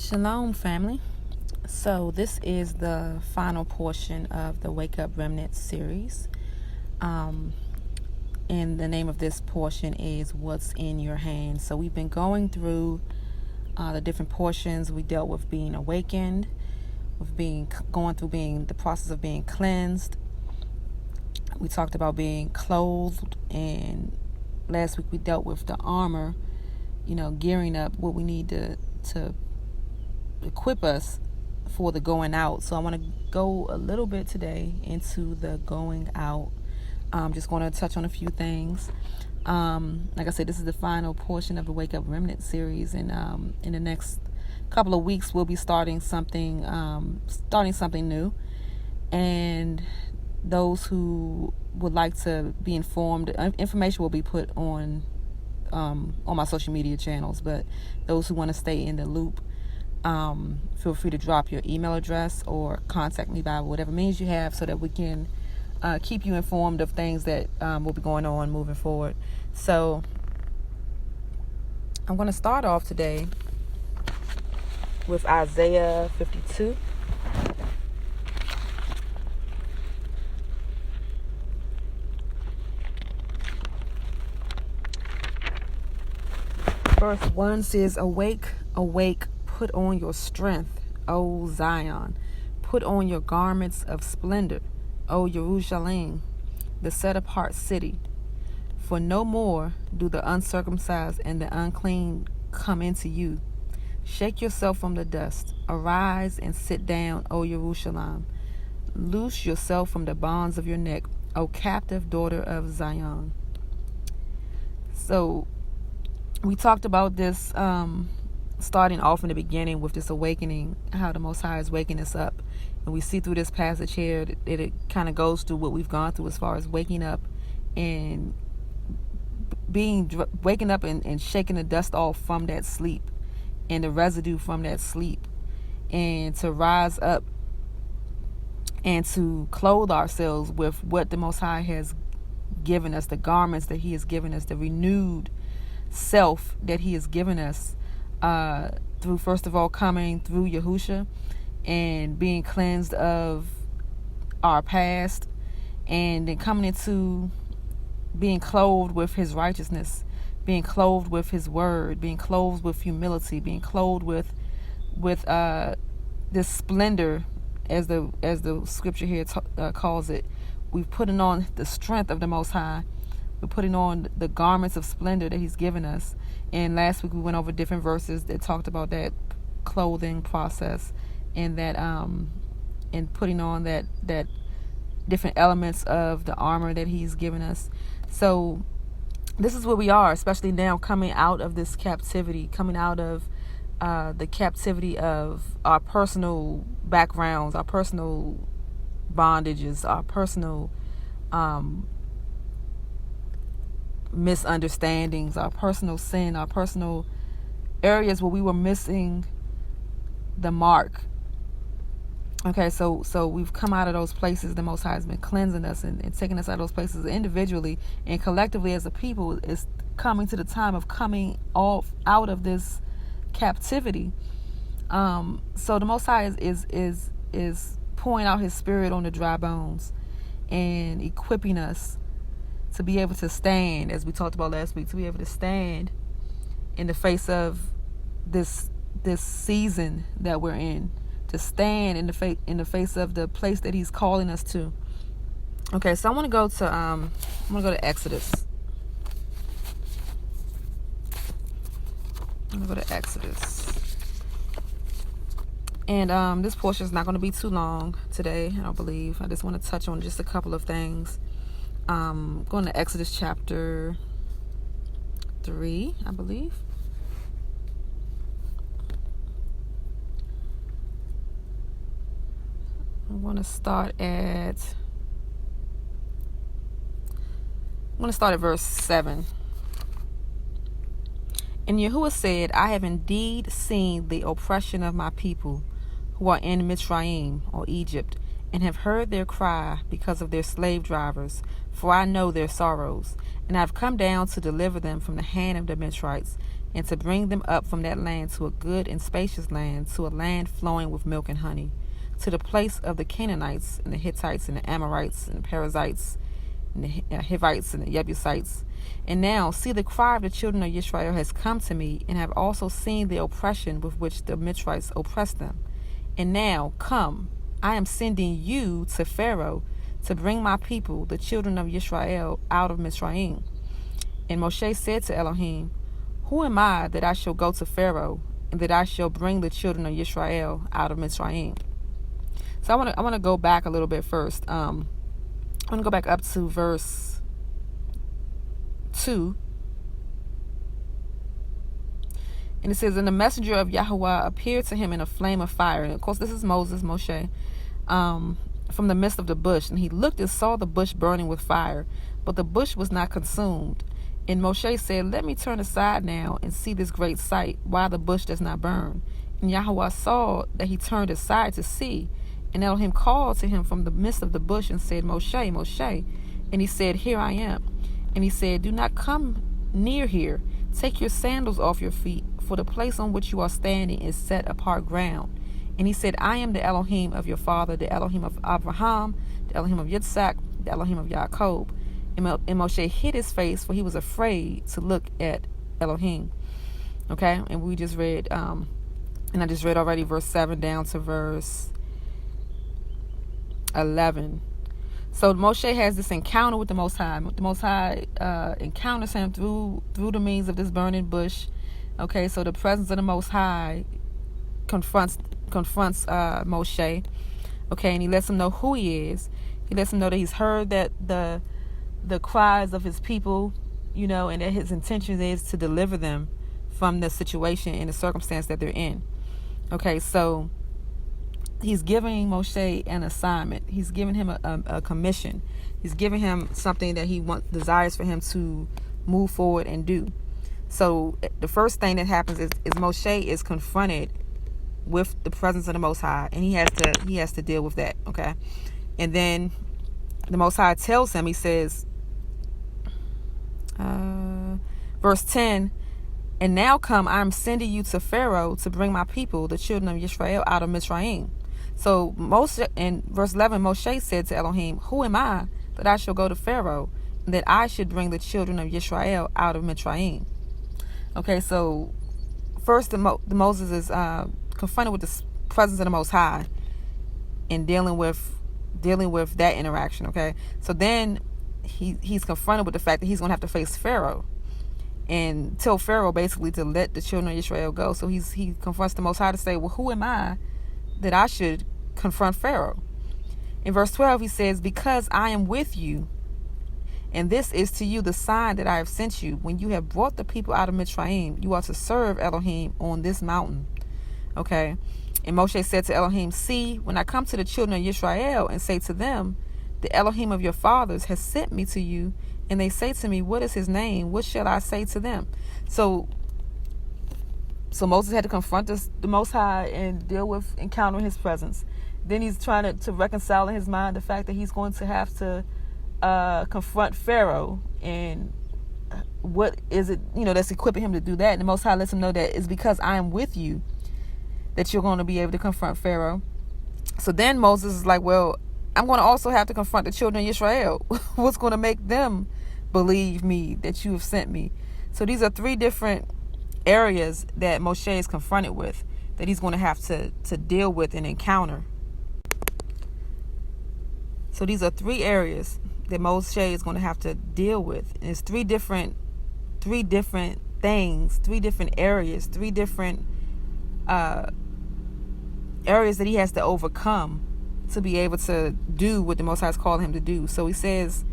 Shalom, family. So this is the final portion of the Wake Up Remnant series. And the name of this portion is What's in Your Hand. So we've been going through the different portions. We dealt with being awakened, with going through the process of being cleansed. We talked about being clothed, and last week we dealt with the armor, gearing up what we need to equip us for the going out. So I want to go a little bit today into the going out. I'm just going to touch on a few things. Like I said, this is the final portion of the Wake Up Remnant series, and in the next couple of weeks we'll be starting something new. And those who would like to be informed, information will be put on my social media channels. But those who want to stay in the loop, feel free to drop your email address or contact me by whatever means you have, so that we can keep you informed of things that will be going on moving forward. So I'm going to start off today with Isaiah 52. Verse 1 says, "Awake, awake, put on your strength, O Zion. Put on your garments of splendor, O Jerusalem, the set-apart city. For no more do the uncircumcised and the unclean come into you. Shake yourself from the dust. Arise and sit down, O Jerusalem. Loose yourself from the bonds of your neck, O captive daughter of Zion." So we talked about this starting off in the beginning with this awakening, how the Most High is waking us up. And we see through this passage here that it kind of goes through what we've gone through as far as waking up and waking up and shaking the dust off from that sleep and the residue from that sleep, and to rise up and to clothe ourselves with what the Most High has given us, the garments that He has given us, the renewed self that He has given us, through, first of all, coming through Yahusha and being cleansed of our past, and then coming into being clothed with His righteousness, being clothed with His word, being clothed with humility, being clothed with this splendor, as the scripture here calls it. We've putting on the strength of the Most High. We're putting on the garments of splendor that He's given us. And last week we went over different verses that talked about that clothing process, and that and putting on that different elements of the armor that He's given us. So this is where we are, especially now, coming out of this captivity, coming out of the captivity of our personal backgrounds, our personal bondages, our personal misunderstandings, our personal sin, our personal areas where we were missing the mark. Okay, so we've come out of those places. The Most High has been cleansing us and taking us out of those places individually and collectively as a people. Is coming to the time of coming out of this captivity. So the Most High is pouring out His Spirit on the dry bones and equipping us to be able to stand, as we talked about last week, to be able to stand in the face of this season that we're in, to stand in the face of the place that He's calling us to. Okay, so I want to go to Exodus. I'm going to go to Exodus. And this portion is not going to be too long today, I don't believe. I just want to touch on just a couple of things. Going to Exodus chapter 3, I believe. I want to start at verse 7. And Yahuah said, "I have indeed seen the oppression of my people who are in Mitzrayim, or Egypt, and have heard their cry because of their slave drivers, for I know their sorrows. And I have come down to deliver them from the hand of the Mitzrites, and to bring them up from that land to a good and spacious land, to a land flowing with milk and honey, to the place of the Canaanites and the Hittites and the Amorites and the Perizzites and the Hivites and the Jebusites. And now, see, the cry of the children of Yisrael has come to me, and have also seen the oppression with which the Mitzrites oppressed them. And now, come, I am sending you to Pharaoh to bring my people, the children of Yisrael, out of Mitzrayim. And Moshe said to Elohim, who am I that I shall go to Pharaoh, and that I shall bring the children of Yisrael out of Mitzrayim? So I want to go back a little bit first. I want to go back up to verse 2. And it says, and the messenger of Yahuah appeared to him in a flame of fire. And of course, this is Moshe, from the midst of the bush. And he looked and saw the bush burning with fire, but the bush was not consumed. And Moshe said, let me turn aside now and see this great sight, why the bush does not burn. And Yahuah saw that he turned aside to see. And Elohim called to him from the midst of the bush and said, Moshe, Moshe. And he said, here I am. And he said, do not come near here. Take your sandals off your feet, for the place on which you are standing is set apart ground. And he said, I am the Elohim of your father, the Elohim of Abraham, the Elohim of Yitzhak, the Elohim of Yaakov. And Moshe hid his face, for he was afraid to look at Elohim. Okay, and we just read, and I just read already verse 7 down to verse 11. So Moshe has this encounter with the Most High. The Most High encounters him through the means of this burning bush. Okay, so the presence of the Most High confronts Moshe. Okay, and he lets him know who he is. He lets him know that he's heard that the cries of his people, and that his intention is to deliver them from the situation and the circumstance that they're in. Okay, so he's giving Moshe an assignment. He's giving him a commission. He's giving him something that he desires for him to move forward and do. So the first thing that happens is Moshe is confronted with the presence of the Most High, and he has to deal with that. Okay, and then the Most High tells him, he says, verse 10, and now come, I am sending you to Pharaoh to bring my people, the children of Yisrael, out of Mitzrayim. So in verse 11, Moshe said to Elohim, who am I that I shall go to Pharaoh, and that I should bring the children of Yisrael out of Mitzrayim? Okay, so first Moses is confronted with the presence of the Most High and dealing with that interaction. Okay, so then he's confronted with the fact that he's going to have to face Pharaoh and tell Pharaoh basically to let the children of Israel go. So he confronts the Most High to say, well, who am I that I should confront Pharaoh? In verse 12 he says, because I am with you, and this is to you the sign that I have sent you. When you have brought the people out of Mitzrayim, you are to serve Elohim on this mountain. Okay, and Moshe said to Elohim, see, when I come to the children of Yisrael and say to them, the Elohim of your fathers has sent me to you, and they say to me, what is his name? What shall I say to them? So Moses had to confront the Most High and deal with encountering his presence. Then he's trying to reconcile in his mind the fact that he's going to have to confront Pharaoh, and what is it, that's equipping him to do that. And the Most High lets him know that it's because I am with you that you're going to be able to confront Pharaoh. So then Moses is like, well, I'm going to also have to confront the children of Israel. What's going to make them believe me that you have sent me? So these are three different areas that Moshe is confronted with, that he's going to have to deal with and encounter. So these are three areas that Moshe is going to have to deal with. And it's three different things, three different areas, three different areas that he has to overcome to be able to do what the Most High is calling him to do. So he says,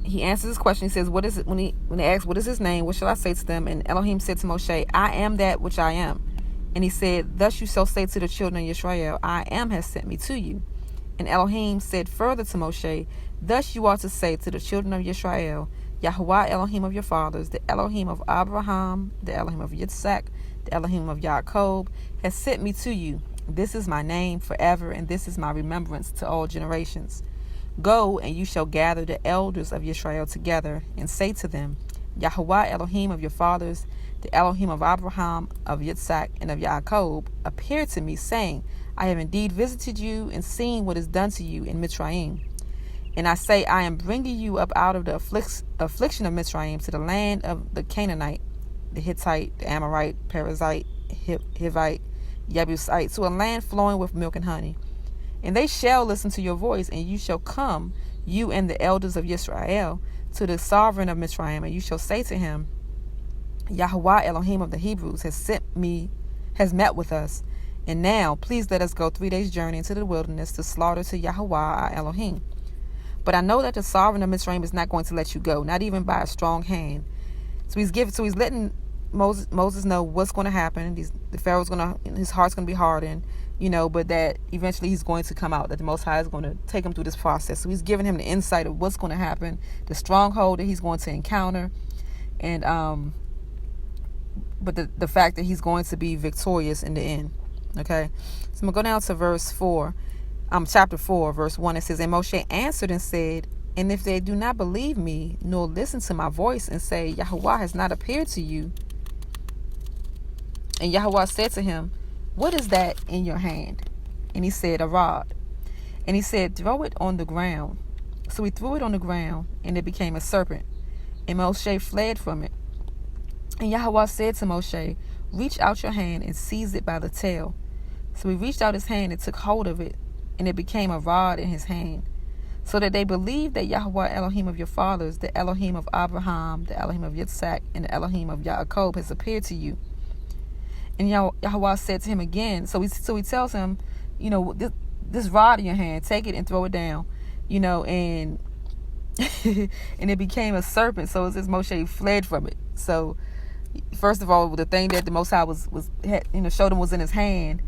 he answers this question. He says, what is it, when they ask, what is his name? What shall I say to them? And Elohim said to Moshe, I am that which I am. And he said, thus you shall say to the children of Israel, I am has sent me to you. And Elohim said further to Moshe, thus you are to say to the children of Israel, Yahuah Elohim of your fathers, the Elohim of Abraham, the Elohim of Yitzhak, the Elohim of Yaakov, has sent me to you. This is my name forever, and this is my remembrance to all generations. Go, and you shall gather the elders of Israel together, and say to them, Yahuah Elohim of your fathers, the Elohim of Abraham, of Yitzhak, and of Yaakov, appeared to me, saying, I have indeed visited you and seen what is done to you in Mitzrayim. And I say, I am bringing you up out of the affliction of Mitzrayim to the land of the Canaanite, the Hittite, the Amorite, Perizzite, Hivite, Jebusite, to a land flowing with milk and honey. And they shall listen to your voice, and you shall come, you and the elders of Yisrael, to the sovereign of Mitzrayim, and you shall say to him, Yahuah Elohim of the Hebrews has met with us. And now, please let us go 3 days' journey into the wilderness to slaughter to Yahuah our Elohim. But I know that the sovereign of Mitzrayim is not going to let you go, not even by a strong hand. So he's letting Moses know what's going to happen. The Pharaoh's his heart's going to be hardened, but that eventually he's going to come out, that the Most High is going to take him through this process. So he's giving him the insight of what's going to happen, the stronghold that he's going to encounter, and but the fact that he's going to be victorious in the end. Okay, so I'm going to go down to verse 4. Chapter 4, verse 1, it says, And Moshe answered and said, And if they do not believe me, nor listen to my voice, and say, Yahuah has not appeared to you. And Yahuah said to him, What is that in your hand? And he said, A rod. And he said, Throw it on the ground. So he threw it on the ground, and it became a serpent. And Moshe fled from it. And Yahuah said to Moshe, Reach out your hand and seize it by the tail. So he reached out his hand and took hold of it, and it became a rod in his hand, so that they believed that Yahuah Elohim of your fathers, the Elohim of Abraham, the Elohim of Yitzhak, and the Elohim of Yaakov has appeared to you. And Yahuah said to him again, so he tells him, this rod in your hand, take it and throw it down, and and it became a serpent. So it says Moshe fled from it. So first of all, the thing that the Most High showed him was in his hand.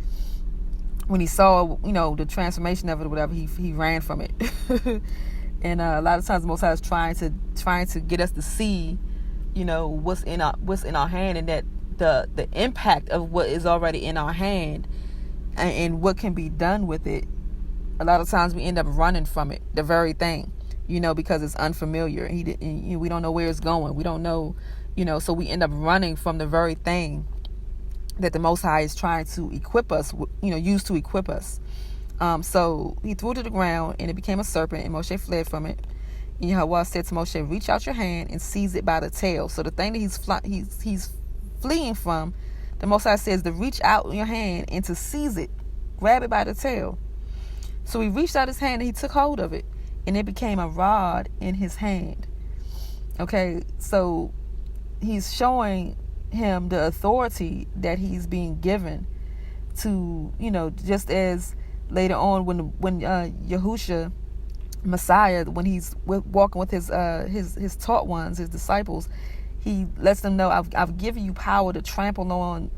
When he saw, the transformation of it or whatever, he ran from it. And a lot of times the Most High is trying to get us to see, what's in our hand, and that the impact of what is already in our hand and what can be done with it. A lot of times we end up running from it, the very thing, because it's unfamiliar. We don't know where it's going. We don't know, so we end up running from the very thing that the Most High is trying to equip us, use to equip us. So he threw it to the ground, and it became a serpent, and Moshe fled from it. And Yahuah said to Moshe, Reach out your hand and seize it by the tail. So the thing that he's fleeing from, the Most High says to reach out your hand and to seize it, grab it by the tail. So he reached out his hand and he took hold of it, and it became a rod in his hand. Okay, so he's showing him the authority that he's being given to, just as later on when Yahusha, Messiah, when he's walking with his taught ones, his disciples, he lets them know, I've given you power to trample on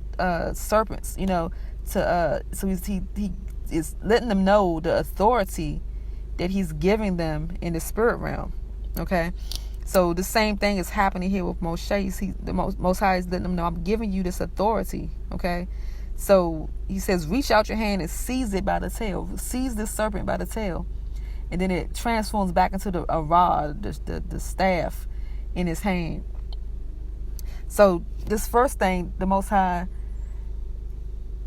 serpents, so he is letting them know the authority that he's giving them in the spirit realm. Okay, so the same thing is happening here with Moshe. The Most High is letting them know, I'm giving you this authority. Okay, so he says, reach out your hand and seize it by the tail. Seize this serpent by the tail, and then it transforms back into a rod, the staff in his hand. So this first thing, the Most High,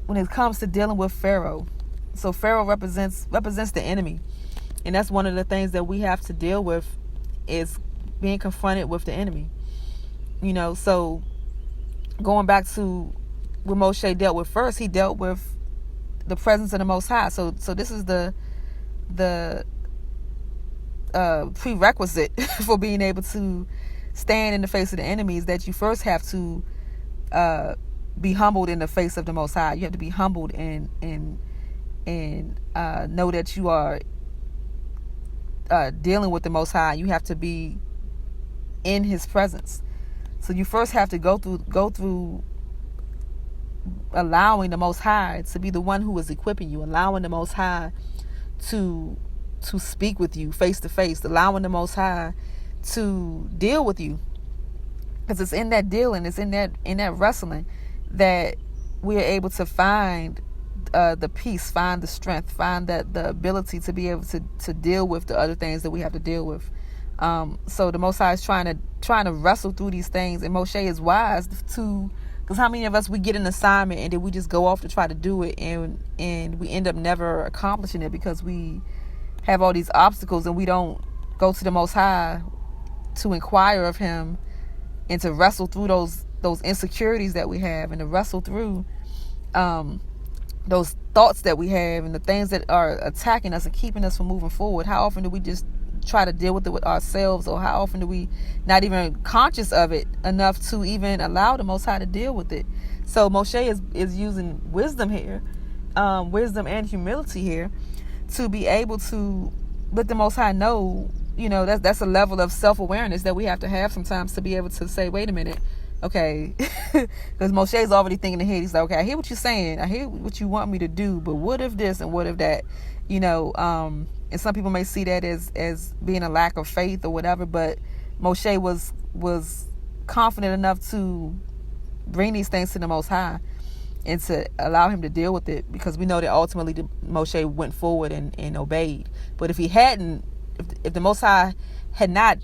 when it comes to dealing with Pharaoh, so Pharaoh represents the enemy, and that's one of the things that we have to deal with, is being confronted with the enemy. So going back to what Moshe dealt with first, he dealt with the presence of the Most High. So this is the prerequisite for being able to stand in the face of the enemies, that you first have to be humbled in the face of the Most High. You have to be humbled and know that you are dealing with the Most High. You have to be in His presence. So you first have to go through allowing the Most High to be the one who is equipping you, allowing the Most High to speak with you face to face, allowing the Most High to deal with you, because it's in that dealing, it's in that wrestling that we are able to find the peace, find the strength, find the ability to be able to deal with the other things that we have to deal with. So the Most High is trying to wrestle through these things, and Moshe is wise to, because how many of us, we get an assignment and then we just go off to try to do it, and we end up never accomplishing it because we have all these obstacles and we don't go to the Most High to inquire of Him and to wrestle through those insecurities that we have, and to wrestle through those thoughts that we have and the things that are attacking us and keeping us from moving forward. How often do we just try to deal with it with ourselves, or how often do we not even conscious of it enough to even allow the Most High to deal with it? So Moshe is using wisdom here, wisdom and humility here, to be able to let the Most High know, that's a level of self-awareness that we have to have sometimes, to be able to say, wait a minute, okay, because Moshe's already thinking ahead. He's like, okay, I hear what you're saying, I hear what you want me to do, but what if this and what if that, and some people may see that as being a lack of faith or whatever, but Moshe was confident enough to bring these things to the Most High and to allow Him to deal with it, because we know that ultimately Moshe went forward and obeyed. But if he hadn't, if the Most High had not,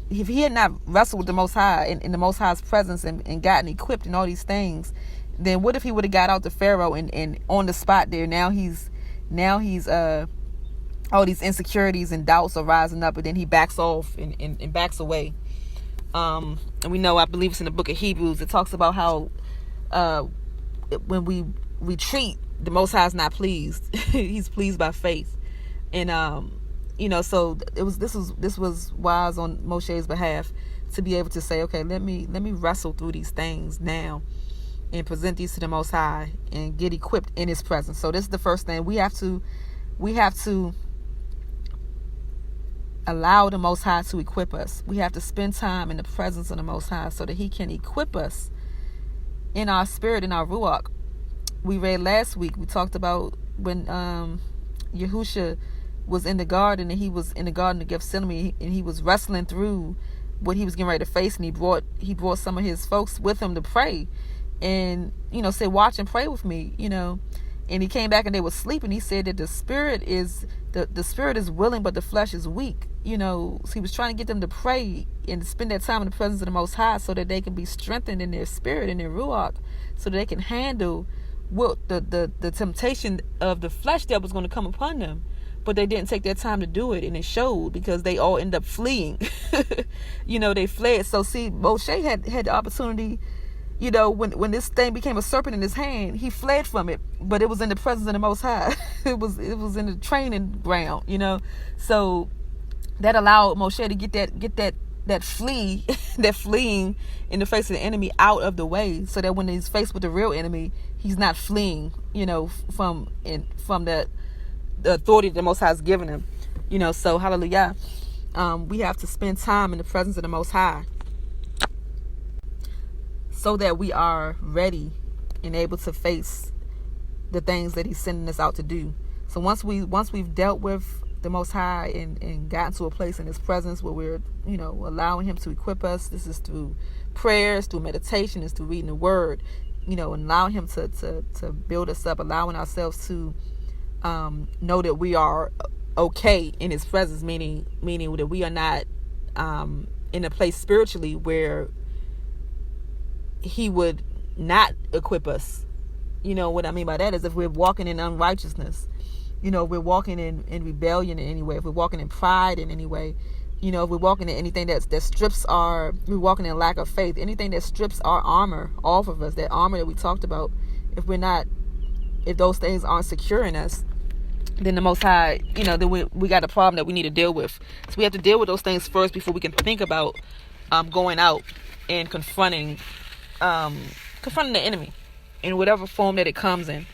if he had not wrestled with the Most High in the Most High's presence and gotten equipped in all these things, then what if he would have got out to Pharaoh and on the spot there, now he's all these insecurities and doubts are rising up, and then he backs off and backs away. And we know, I believe it's in the book of Hebrews, it talks about how when we retreat, the Most High is not pleased. He's pleased by faith. And so this was wise on Moshe's behalf to be able to say, okay, let me wrestle through these things now and present these to the Most High and get equipped in His presence. So this is the first thing. We have to allow the Most High to equip us. We have to spend time in the presence of the Most High so that He can equip us in our spirit, in our ruach. We read last week, we talked about when Yahusha was in the garden, and he was in the garden of Gethsemane, and he was wrestling through what he was getting ready to face, and he brought some of his folks with him to pray, and said, watch and pray with me, and he came back and they were sleeping. He said that the spirit is willing, but the flesh is weak. So he was trying to get them to pray and spend that time in the presence of the Most High so that they can be strengthened in their spirit, in their ruach, so that they can handle what the temptation of the flesh that was going to come upon them. But they didn't take their time to do it, and it showed, because they all end up fleeing. They fled. So see, Moshe had the opportunity, when this thing became a serpent in his hand, he fled from it, but it was in the presence of the Most High. it was in the training ground, So that allowed Moshe to get that fleeing in the face of the enemy out of the way, so that when he's faced with the real enemy, he's not fleeing, from the authority that the Most High has given him. So hallelujah. We have to spend time in the presence of the Most High so that we are ready and able to face the things that He's sending us out to do. So once we've dealt with the Most High and gotten to a place in His presence where we're allowing Him to equip us, this is through prayers, through meditation, it's through reading the Word, and allowing Him to build us up, allowing ourselves to know that we are okay in His presence, meaning that we are not in a place spiritually where He would not equip us. What I mean by that is, if we're walking in unrighteousness, if we're walking in rebellion in any way, if we're walking in pride in any way, if we're walking in anything that strips we're walking in lack of faith, anything that strips our armor off of us, that armor that we talked about, if those things aren't securing us, then the Most High, then we got a problem that we need to deal with. So we have to deal with those things first before we can think about going out and confronting the enemy in whatever form that it comes in.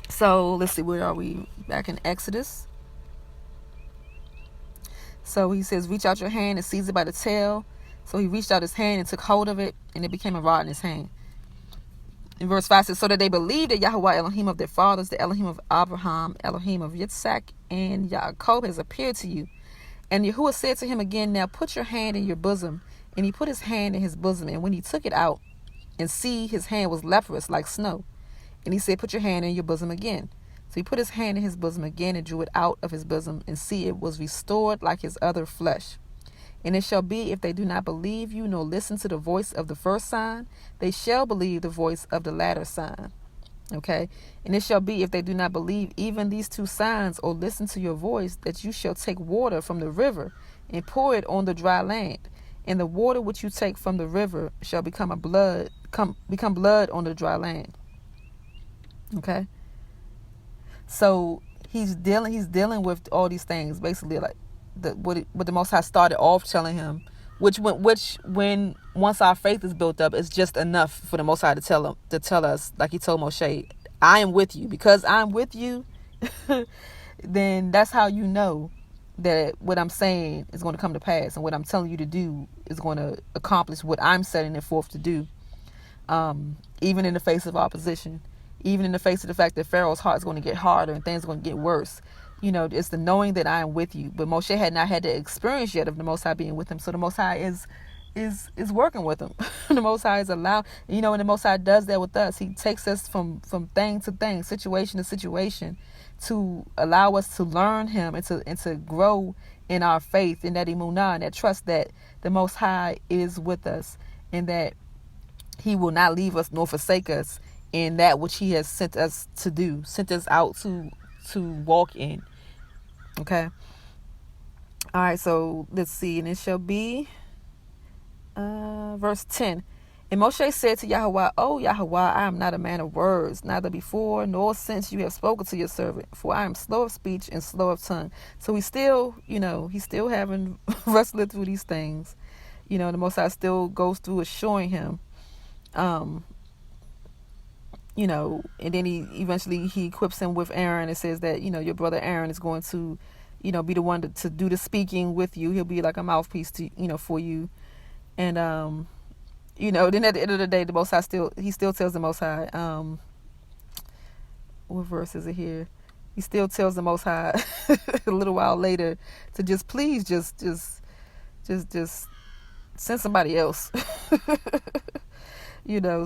So let's see, where are we? Back in Exodus. So he says, reach out your hand and seize it by the tail. So he reached out his hand and took hold of it, and it became a rod in his hand. In verse 5 says, so that they believed that Yahuah Elohim of their fathers, the Elohim of Abraham, Elohim of Yitzhak, and Yaakov has appeared to you. And Yahuah said to him again, now put your hand in your bosom. And he put his hand in his bosom, and when he took it out, and see, his hand was leprous like snow. And he said, put your hand in your bosom again. So he put his hand in his bosom again and drew it out of his bosom, and see, it was restored like his other flesh. And it shall be, if they do not believe you, nor listen to the voice of the first sign, they shall believe the voice of the latter sign. Okay. And it shall be, if they do not believe even these two signs, or listen to your voice, that you shall take water from the river and pour it on the dry land. And the water which you take from the river shall become blood on the dry land. Okay. So he's dealing with all these things, basically, like what the Most High started off telling him, which when once our faith is built up, it's just enough for the Most High to tell us, like he told Moshe, I am with you. Because I'm with you, then that's how you know that what I'm saying is going to come to pass, and what I'm telling you to do is going to accomplish what I'm setting it forth to do. Even in the face of opposition, even in the face of the fact that Pharaoh's heart is going to get harder and things are going to get worse. It's the knowing that I am with you. But Moshe had not had the experience yet of the Most High being with him. So the Most High is working with him. The Most High is allowed, and the Most High does that with us. He takes us from thing to thing, situation to situation, to allow us to learn him and to grow in our faith, in that emunah, and that trust that the Most High is with us, and that he will not leave us nor forsake us in that which he has sent us to do, sent us out to walk in. Okay. All right, so let's see. And it shall be verse 10. And Moshe said to Yahuah, O Yahuah, I am not a man of words, neither before nor since you have spoken to your servant, for I am slow of speech and slow of tongue. So he's still, he's still having wrestling through these things. The Most High still goes through assuring him, and then he equips him with Aaron. It says that, your brother Aaron is going to, be the one to do the speaking with you. He'll be like a mouthpiece to, for you. And, then at the end of the day, the Most High still tells the Most High, what verse is it here? He still tells the Most High a little while later to just please just send somebody else.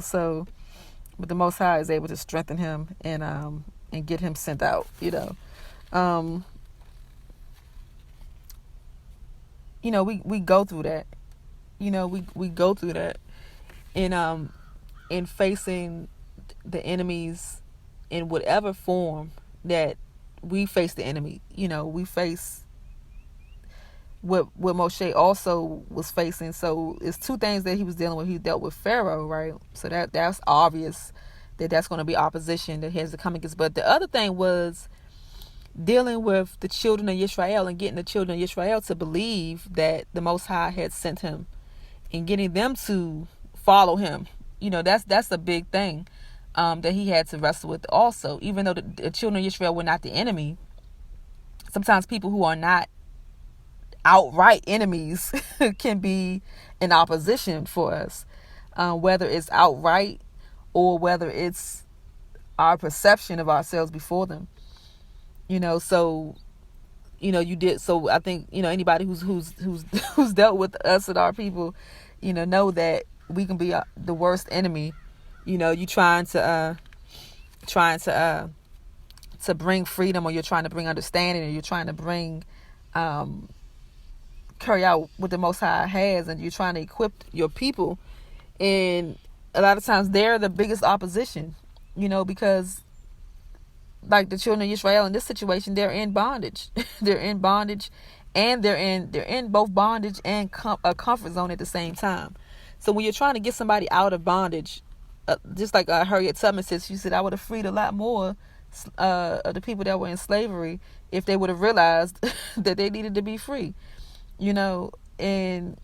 So, but the Most High is able to strengthen him and get him sent out. We go through that. We go through that in facing the enemies in whatever form that we face the enemy. We face what Moshe also was facing. So it's two things that he was dealing with. He dealt with Pharaoh, right? So that's obvious that's going to be opposition that he has to come against. But the other thing was dealing with the children of Yisrael and getting the children of Yisrael to believe that the Most High had sent him, and getting them to follow him. That's a big thing that he had to wrestle with also. Even though the children of Israel were not the enemy, sometimes people who are not outright enemies can be in opposition for us, whether it's outright or whether it's our perception of ourselves before them. So I think anybody who's dealt with us and our people, know that we can be the worst enemy. You trying to bring freedom, or you're trying to bring understanding, or you're trying to bring carry out what the Most High has, and you're trying to equip your people. And a lot of times they're the biggest opposition, because like the children of Israel in this situation, they're in bondage. They're in bondage, and they're in both bondage and a comfort zone at the same time. So when you're trying to get somebody out of bondage, just like Harriet Tubman said, she said, I would have freed a lot more of the people that were in slavery if they would have realized that they needed to be free. And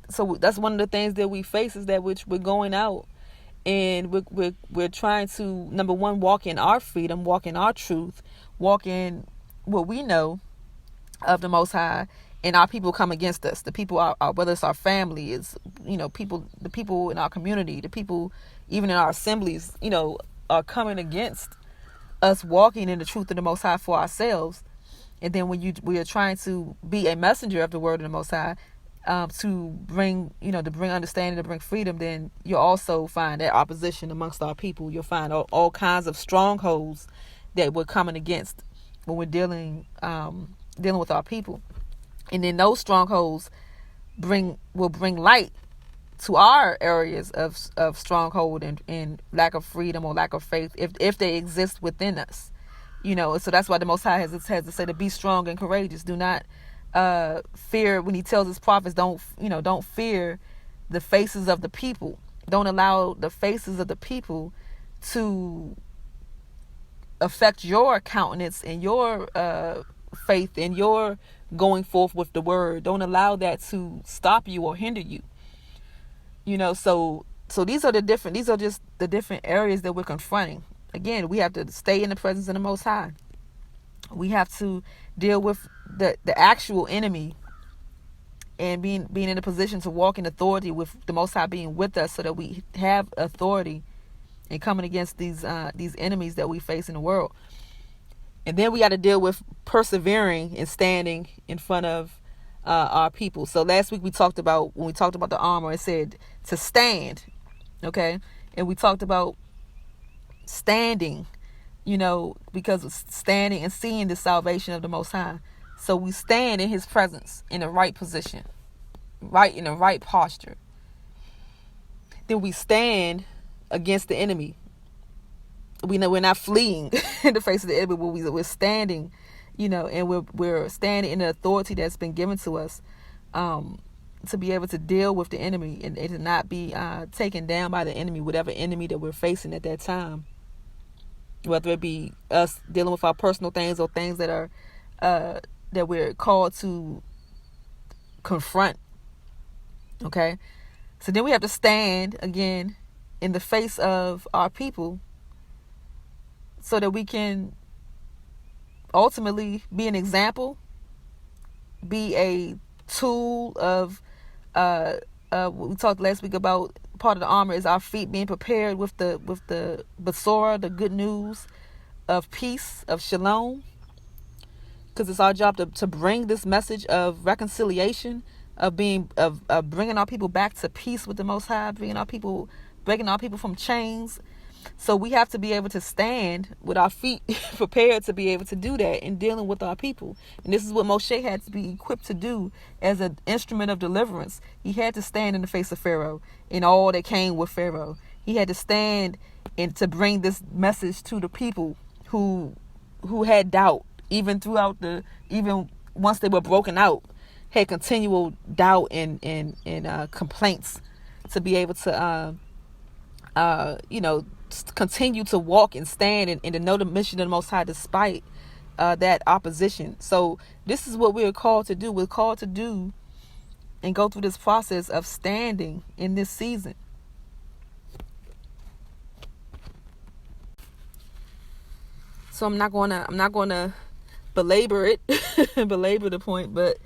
so that's one of the things that we face, is that which we're going out and we're trying to, number one, walk in our freedom, walk in our truth, walk in what we know of the Most High, and our people come against us. The people, whether it's our family, is the people in our community, the people even in our assemblies, are coming against us walking in the truth of the Most High for ourselves. And then when we are trying to be a messenger of the word of the Most High, to bring understanding, to bring freedom, then you'll also find that opposition amongst our people. You'll find all kinds of strongholds that we're coming against when we're dealing with our people. And then those strongholds bring light to our areas of stronghold and lack of freedom or lack of faith, if they exist within us. So that's why the Most High has to say to be strong and courageous. Do not fear, when he tells his prophets, don't fear the faces of the people. Don't allow the faces of the people to affect your countenance and your faith and your going forth with the word. Don't allow that to stop you or hinder you. So these are just the different areas that we're confronting. Again, we have to stay in the presence of the Most High. We have to deal with the actual enemy and being in a position to walk in authority with the Most High being with us, so that we have authority in coming against these enemies that we face in the world. And then we got to deal with persevering and standing in front of our people. So last week when we talked about the armor, it said to stand, okay? And we talked about standing, because standing and seeing the salvation of the Most High. So we stand in his presence in the right position, right in the right posture. Then we stand against the enemy. We know we're not fleeing in the face of the enemy, but we're standing, and we're standing in the authority that's been given to us, to be able to deal with the enemy and to not be taken down by the enemy, whatever enemy that we're facing at that time. Whether it be us dealing with our personal things or things that are that we're called to confront. Okay, so then we have to stand again in the face of our people, so that we can ultimately be an example, be a tool of we talked last week about part of the armor is our feet being prepared with the Basora, the good news of peace, of shalom, because it's our job to bring this message of reconciliation, of bringing our people back to peace with the Most High, breaking our people from chains. So we have to be able to stand with our feet prepared to be able to do that in dealing with our people. And this is what Moshe had to be equipped to do as an instrument of deliverance. He had to stand in the face of Pharaoh and all that came with Pharaoh. He had to stand and to bring this message to the people who had doubt, even once they were broken out, had continual doubt and complaints, to be able to continue to walk and stand and to know the mission of the Most High despite that opposition. So this is what we're called to do. We're called to do and go through this process of standing in this season. So I'm not gonna belabor the point, but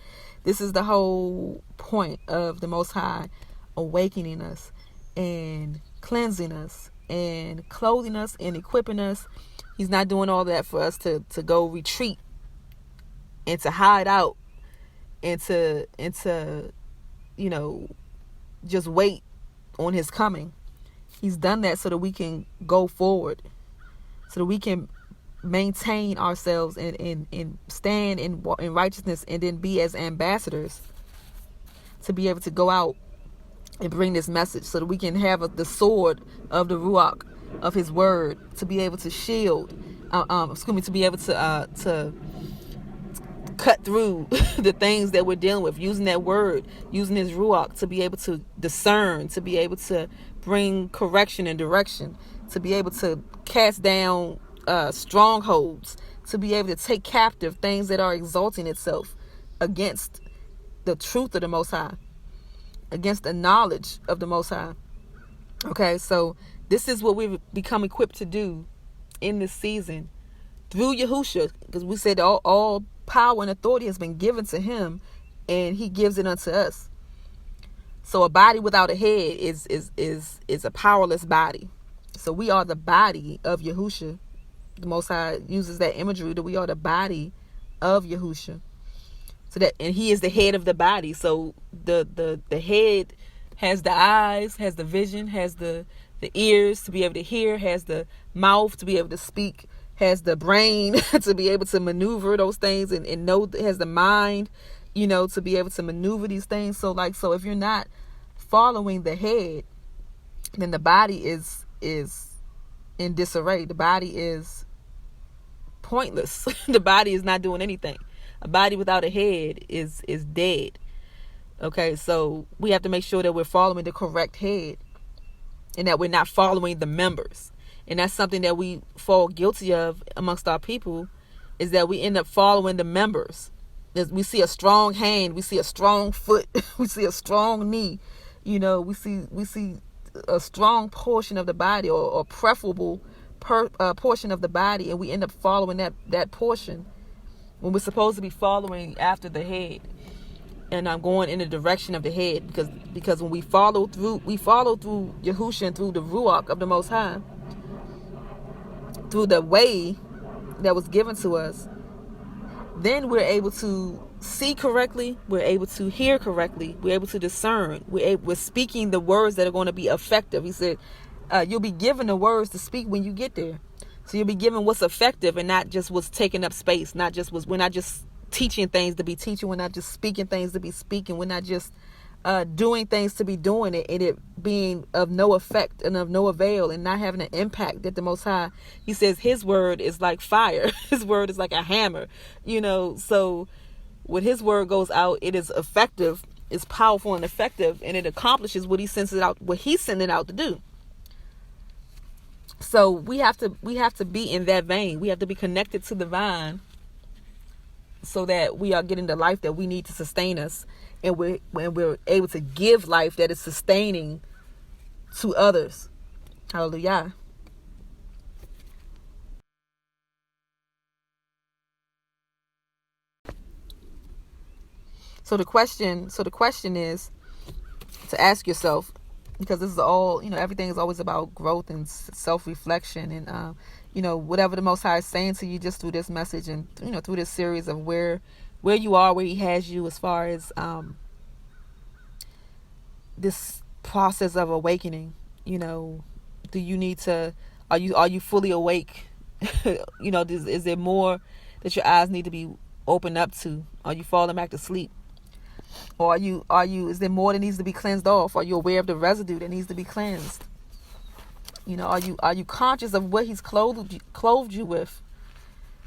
this is the whole point of the Most High awakening us and cleansing us and clothing us and equipping us. He's not doing all that for us to go retreat and to hide out and to just wait on his coming. He's done that so that we can go forward, so that we can maintain ourselves and stand in righteousness, and then be as ambassadors to be able to go out and bring this message, so that we can have the sword of the Ruach, of his word, to be able to shield, to be able to cut through the things that we're dealing with, using that word, using his Ruach, to be able to discern, to be able to bring correction and direction, to be able to cast down strongholds, to be able to take captive things that are exalting itself against the truth of the Most High, against the knowledge of the Most High. Okay, so this is what we've become equipped to do in this season through Yahusha, because we said all power and authority has been given to him, and he gives it unto us. So a body without a head is a powerless body. So we are the body of Yahusha. The Most High uses that imagery that we are the body of Yahusha. So that, and he is the head of the body. So the head has the eyes, has the vision, has the ears to be able to hear, has the mouth to be able to speak, has the brain to be able to maneuver those things and know, has the mind to be able to maneuver these things. So if you're not following the head, then the body is in disarray. The body is pointless. The body is not doing anything. A body without a head is dead. Okay, so we have to make sure that we're following the correct head and that we're not following the members. And that's something that we fall guilty of amongst our people, is that we end up following the members. We see a strong hand, we see a strong foot, we see a strong knee, we see a strong portion of the body, or preferable portion of the body, and we end up following that portion when we're supposed to be following after the head. And I'm going in the direction of the head, because when we follow through Yahusha and through the Ruach of the Most High, through the way that was given to us, then we're able to see correctly, we're able to hear correctly, we're able to discern, we're speaking the words that are going to be effective. He said, you'll be given the words to speak when you get there. So you'll be given what's effective and not just what's taking up space. We're not just teaching things to be teaching. We're not just speaking things to be speaking. We're not just doing things to be doing it, and it being of no effect and of no avail, and not having an impact that the Most High, he says his word is like fire. His word is like a hammer, so when his word goes out, it is effective, it's powerful and effective, and it accomplishes what he's sending it out to do. So we have to be in that vein. We have to be connected to the vine, so that we are getting the life that we need to sustain us, and we're able to give life that is sustaining to others. Hallelujah. So the question is to ask yourself, because this is all, everything is always about growth and self-reflection, and whatever the Most High is saying to you just through this message, and through this series of where you are, where he has you, as far as this process of awakening. Do you need to, are you fully awake? Is there more that your eyes need to be opened up to? Are you falling back to sleep? Or is there more that needs to be cleansed off? Are you aware of the residue that needs to be cleansed? Are you conscious of what he's clothed you with?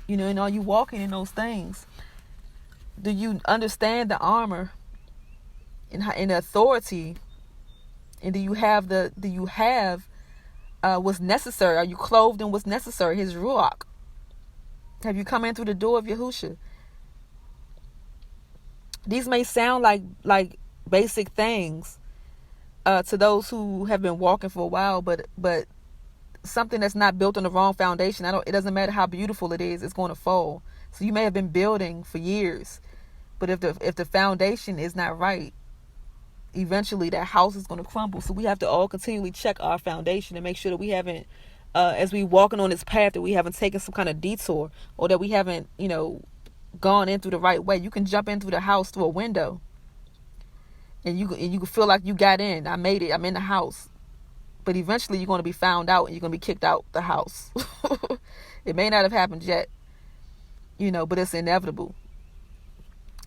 And are you walking in those things? Do you understand the armor and the authority? And do you have what's necessary? Are you clothed in what's necessary? His Ruach. Have you come in through the door of Yahusha? These may sound like basic things to those who have been walking for a while, but something that's not built on the wrong foundation, it doesn't matter how beautiful it is, it's going to fall. So you may have been building for years, but if the foundation is not right, eventually that house is going to crumble. So we have to all continually check our foundation and make sure that we haven't, as we walking on this path, that we haven't taken some kind of detour, or that we haven't, gone in through the right way. You can jump in through the house through a window, and you can feel like you got in. I made it. I'm in the house. But eventually you're going to be found out, and you're going to be kicked out the house. It may not have happened yet, but it's inevitable.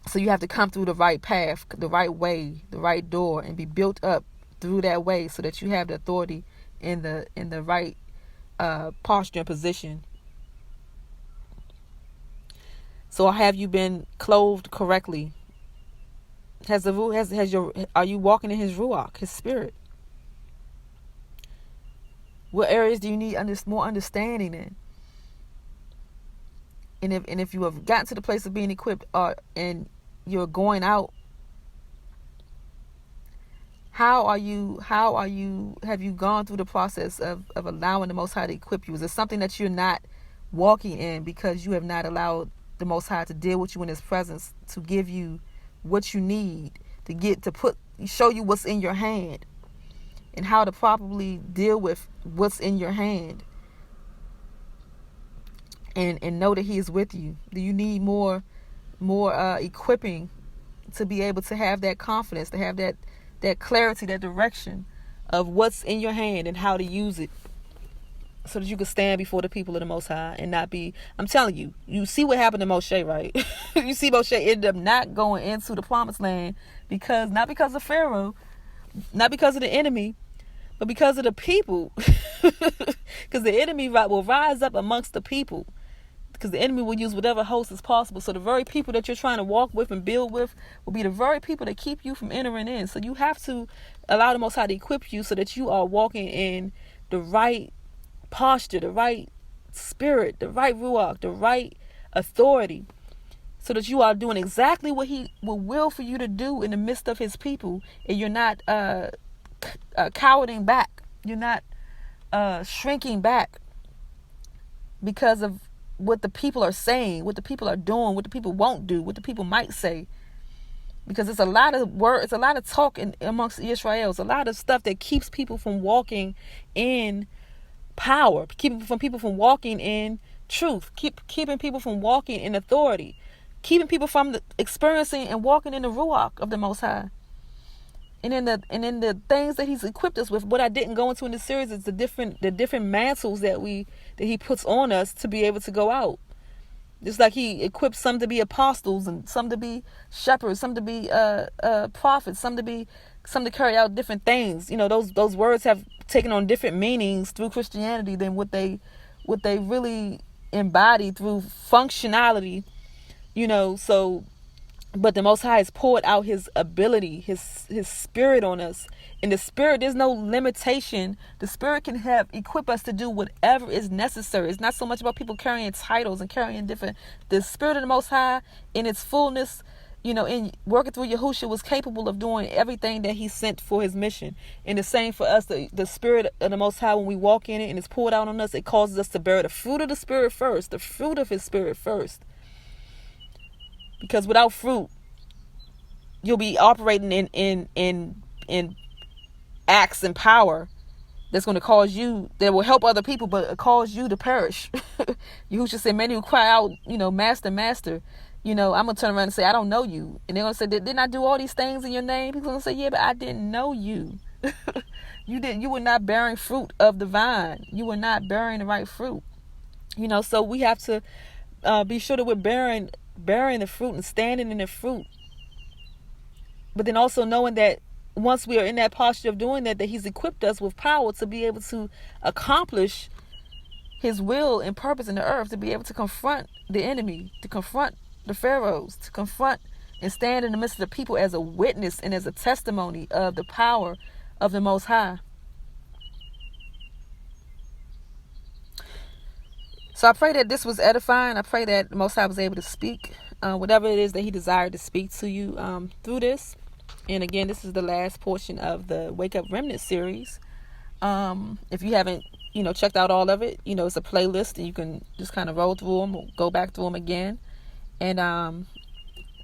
So you have to come through the right path, the right way, the right door, and be built up through that way, so that you have the authority in the right posture and position. So have you been clothed correctly? Are you walking in his Ruach, his spirit? What areas do you need more understanding in? And if you have gotten to the place of being equipped, and you're going out, have you gone through the process of allowing the Most High to equip you? Is it something that you're not walking in because you have not allowed the Most High to deal with you in his presence, to give you what you need, to show you what's in your hand and how to properly deal with what's in your hand, and know that he is with you? Do you need more equipping to be able to have that confidence, to have that clarity, that direction of what's in your hand and how to use it? so that you could stand before the people of the Most High and not be. I'm telling you, you see what happened to Moshe, right? You see Moshe ended up not going into the promised land not because of Pharaoh, not because of the enemy, but because of the people. Because the enemy will rise up amongst the people. Because the enemy will use whatever host is possible. So the very people that you're trying to walk with and build with will be the very people that keep you from entering in. So you have to allow the Most High to equip you so that you are walking in the right posture, the right spirit, the right ruach, the right authority, so that you are doing exactly what he will for you to do in the midst of his people, and you're not cowering back. You're not shrinking back because of what the people are saying, what the people are doing, what the people won't do, what the people might say. Because it's a lot of word, it's a lot of talk amongst Israel. It's a lot of stuff that keeps people from walking in power, keeping people from walking in truth, keeping people from walking in authority, keeping people from experiencing and walking in the ruach of the Most High. And in the things that he's equipped us with. What I didn't go into in the series is the different mantles that he puts on us to be able to go out. Just like he equips some to be apostles, and some to be shepherds, some to be prophets, some to carry out different things. You know, those words have taken on different meanings through Christianity than what they really embody through functionality. You know, so. But the Most High has poured out his ability, his spirit on us. In the spirit, there's no limitation. The spirit can equip us to do whatever is necessary. It's not so much about people carrying titles and carrying different. The spirit of the Most High in its fullness, you know, in working through Yahusha, was capable of doing everything that he sent for his mission. And the same for us. The spirit of the Most High, when we walk in it and it's poured out on us, it causes us to bear the fruit of the spirit first, the fruit of his spirit first. Because without fruit, you'll be operating in acts and power that's going to cause you, that will help other people, but cause you to perish. Yahusha said, many who cry out, you know, Master, Master, you know, I'm going to turn around and say, I don't know you. And they're going to say, didn't I do all these things in your name? He's going to say, yeah, but I didn't know you. You were not bearing fruit of the vine. You were not bearing the right fruit. You know, so we have to be sure that we're bearing the fruit and standing in the fruit. But then also knowing that once we are in that posture of doing that he's equipped us with power to be able to accomplish his will and purpose in the earth, to be able to confront the enemy, to confront the pharaohs, to confront and stand in the midst of the people as a witness and as a testimony of the power of the Most High. So I pray that this was edifying. I pray that the Most High was able to speak whatever it is that he desired to speak to you through this. And again, this is the last portion of the Wake Up Remnant series. If you haven't, you know, checked out all of it, you know, it's a playlist and you can just kind of roll through them, or go back through them again. And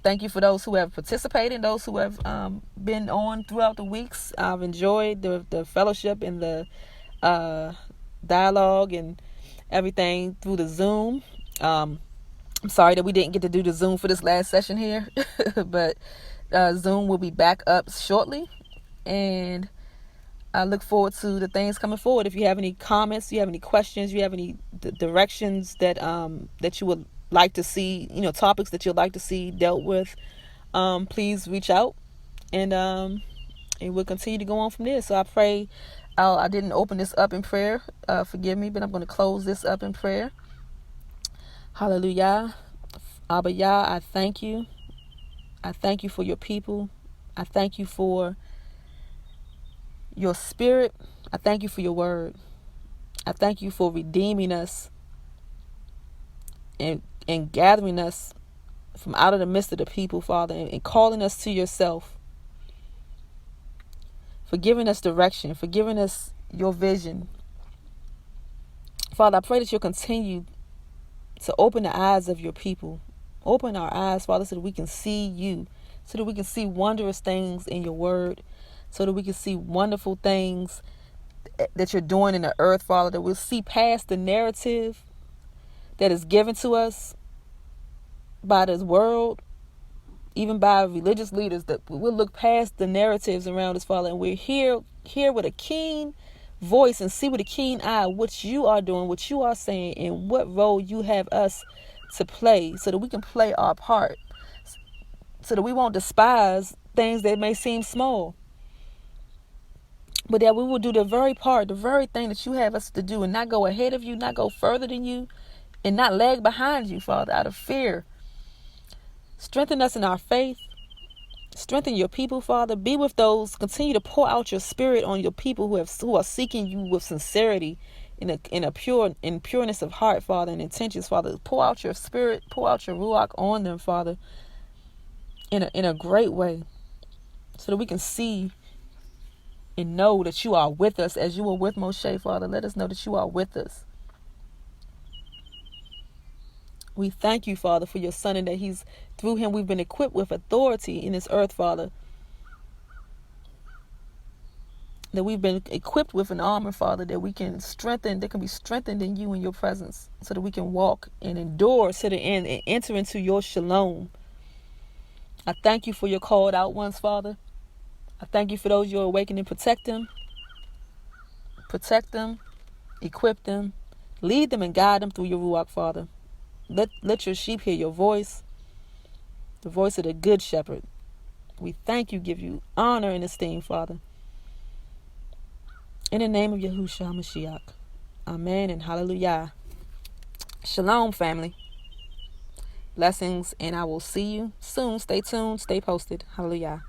thank you for those who have participated, those who have been on throughout the weeks. I've enjoyed the fellowship and the dialogue and everything through the Zoom. I'm sorry that we didn't get to do the Zoom for this last session here, but Zoom will be back up shortly, and I look forward to the things coming forward. If you have any comments, you have any questions, you have any directions that you would like to see, you know, topics that you'd like to see dealt with, please reach out, and we'll continue to go on from there. So I pray. I didn't open this up in prayer. Forgive me, but I'm going to close this up in prayer. Hallelujah. Abba Yah, I thank you. I thank you for your people. I thank you for your spirit. I thank you for your word. I thank you for redeeming us and gathering us from out of the midst of the people, Father, and calling us to yourself. For giving us direction, for giving us your vision. Father, I pray that you'll continue to open the eyes of your people. Open our eyes, Father, so that we can see you, so that we can see wondrous things in your word, so that we can see wonderful things that you're doing in the earth, Father, that we'll see past the narrative that is given to us by this world, even by religious leaders, that we'll look past the narratives around us, Father, and we're here with a keen voice and see with a keen eye what you are doing, what you are saying, and what role you have us to play, so that we can play our part, so that we won't despise things that may seem small, but that we will do the very part, the very thing that you have us to do, and not go ahead of you, not go further than you, and not lag behind you, Father, out of fear. Strengthen us in our faith. Strengthen your people, Father. Be with those. Continue to pour out your spirit on your people who are seeking you with sincerity, in pureness of heart, Father, and intentions, Father. Pour out your spirit, pour out your ruach on them, Father, in a great way, so that we can see and know that you are with us as you were with Moshe, Father. Let us know that you are with us. We thank you, Father, for your Son, and that through him we've been equipped with authority in this earth, Father. That we've been equipped with an armor, Father, that we can strengthen, that can be strengthened in you and your presence, so that we can walk and endure to the end and enter into your shalom. I thank you for your called out ones, Father. I thank you for those you're awakening. Protect them, equip them, lead them and guide them through your ruach, Father. Let your sheep hear your voice, the voice of the good shepherd. We thank you, give you honor and esteem, Father. In the name of Yahusha HaMashiach. Amen and hallelujah. Shalom, family. Blessings, and I will see you soon. Stay tuned, stay posted. Hallelujah.